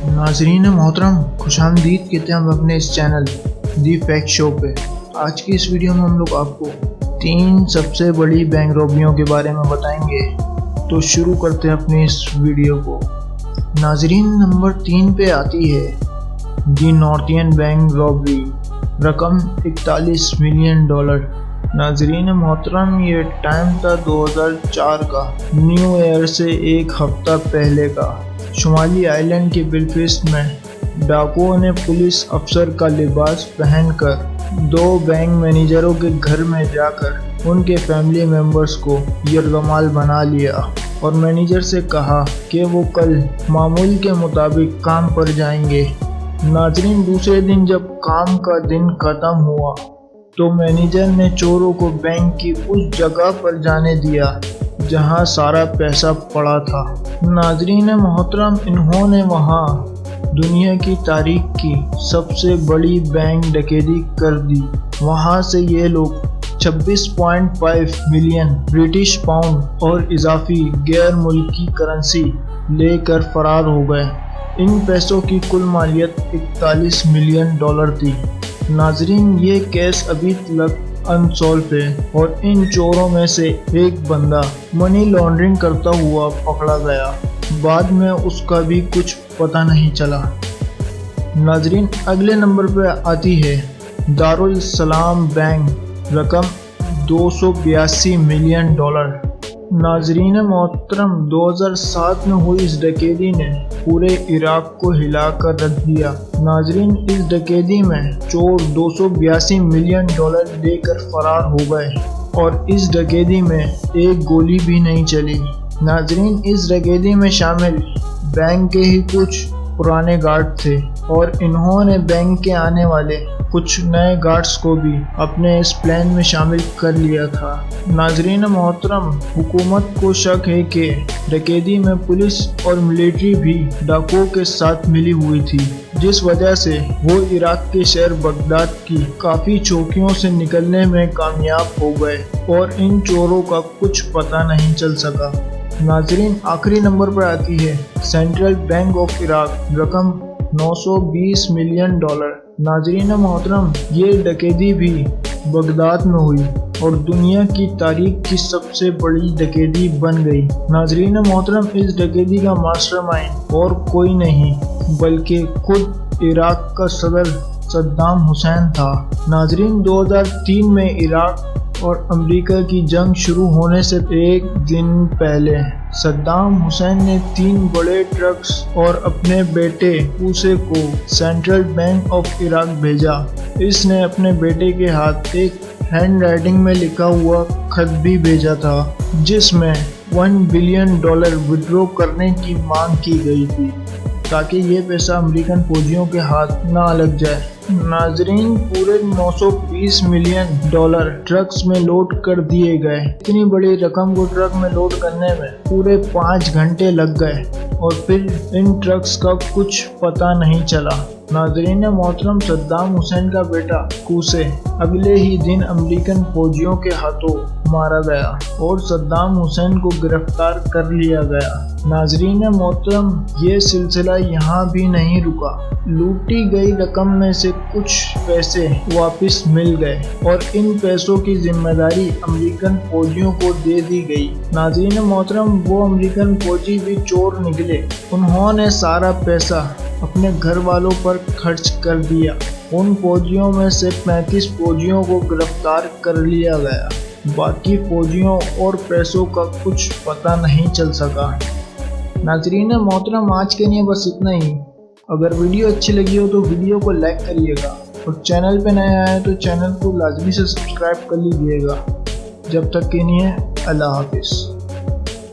नाजरीन मोहतरम, खुशामदीद कहते हैं हम अपने इस चैनल दी फैक्ट शो पे। आज की इस वीडियो में हम लोग आपको 3 सबसे बड़ी बैंक रॉबरियों के बारे में बताएंगे। तो शुरू करते हैं अपनी इस वीडियो को। नाजरीन, नंबर 3 पे आती है दी नॉर्थियन बैंक रॉबरी, रकम $41 मिलियन। नाजरीन मोहतरम, ये टाइम था 2004 का, न्यू ईयर से एक हफ्ता पहले का। शुमाली आइलैंड के बेलफास्ट में डाकुओं ने पुलिस अफसर का लिबास पहनकर 2 बैंक मैनेजरों के घर में जाकर उनके फैमिली मेंबर्स को यरगमाल बना लिया और मैनेजर से कहा कि वो कल मामूल के मुताबिक काम पर जाएंगे। नाजरीन, दूसरे दिन जब काम का दिन खत्म हुआ तो मैनेजर ने चोरों को बैंक की उस जगह पर जाने दिया जहां सारा पैसा पड़ा था। नाजरीन मोहतरम, इन्होंने वहां दुनिया की तारीख की सबसे बड़ी बैंक डकैती कर दी। वहां से ये लोग 26.5 मिलियन ब्रिटिश पाउंड और इजाफी गैर मुल्की करेंसी लेकर फरार हो गए। इन पैसों की कुल मालियत $41 मिलियन थी। नाजरीन, ये केस अभी तक अनसॉल्व है और इन चोरों में से एक बंदा मनी लॉन्ड्रिंग करता हुआ पकड़ा गया। बाद में उसका भी कुछ पता नहीं चला। नाजरीन, अगले नंबर पर आती है दारुल सलाम बैंक, रकम $282 मिलियन। नाजरीन मोहतरम, 2007 में हुई इस डकैती ने पूरे इराक को हिलाकर रख दिया। नाजरीन, इस डकैती में चोर $282 मिलियन लेकर फरार हो गए और इस डकैती में एक गोली भी नहीं चली। नाजरीन, इस डकैती में शामिल बैंक के ही कुछ पुराने गार्ड थे और इन्होंने बैंक के आने वाले कुछ नए गार्ड्स को भी अपने इस प्लान में शामिल कर लिया था। नाजरीन मोहतरम, हुकूमत को शक है कि डकैती में पुलिस और मिलिट्री भी डाकुओं के साथ मिली हुई थी, जिस वजह से वो इराक के शहर बगदाद की काफ़ी चौकियों से निकलने में कामयाब हो गए और इन चोरों का कुछ पता नहीं चल सका। नाजरीन, आखिरी नंबर पर आती है सेंट्रल बैंक ऑफ इराक, रकम $920 मिलियन। नाजरीन मोहतरम, ये डकैती भी बगदाद में हुई और दुनिया की तारीख की सबसे बड़ी डकैती बन गई। नाजरीन मोहतरम, इस डकैती का मास्टरमाइंड और कोई नहीं बल्कि खुद इराक का सदर सद्दाम हुसैन था। नाजरीन, 2003 में इराक और अमेरिका की जंग शुरू होने से एक दिन पहले सद्दाम हुसैन ने 3 बड़े ट्रक्स और अपने बेटे उसे को सेंट्रल बैंक ऑफ इराक भेजा। इसने अपने बेटे के हाथ एक हैंड राइटिंग में लिखा हुआ खत भी भेजा था, जिसमें $1 बिलियन विड्रॉ करने की मांग की गई थी ताकि ये पैसा अमेरिकन फौजियों के हाथ ना लग जाए। नाजरीन, पूरे $920 मिलियन ट्रक्स में लोड कर दिए गए। इतनी बड़ी रकम को ट्रक में लोड करने में पूरे 5 घंटे लग गए और फिर इन ट्रक्स का कुछ पता नहीं चला। नाजरीन मोहतरम, सद्दाम हुसैन का बेटा कूसे अगले ही दिन अमेरिकन फौजियों के हाथों मारा गया और सद्दाम हुसैन को गिरफ्तार कर लिया गया। नाजरीन मोहतरम, ये सिलसिला यहाँ भी नहीं रुका। लूटी गई रकम में से कुछ पैसे वापस मिल गए और इन पैसों की जिम्मेदारी अमेरिकन फौजियों को दे दी गई। नाजरीन मोहतरम, वो अमेरिकन फौजी भी चोर निकले। उन्होंने सारा पैसा अपने घर वालों पर खर्च कर दिया। उन फौजियों में से 35 फौजियों को गिरफ्तार कर लिया गया। बाकी फौजियों और पैसों का कुछ पता नहीं चल सका। नाजरीन मोहतरम, आज के लिए बस इतना ही। अगर वीडियो अच्छी लगी हो तो वीडियो को लाइक करिएगा और चैनल पे नए आए तो चैनल को लाजमी से सब्सक्राइब कर लीजिएगा। जब तक के लिए अल्लाह हाफिज़।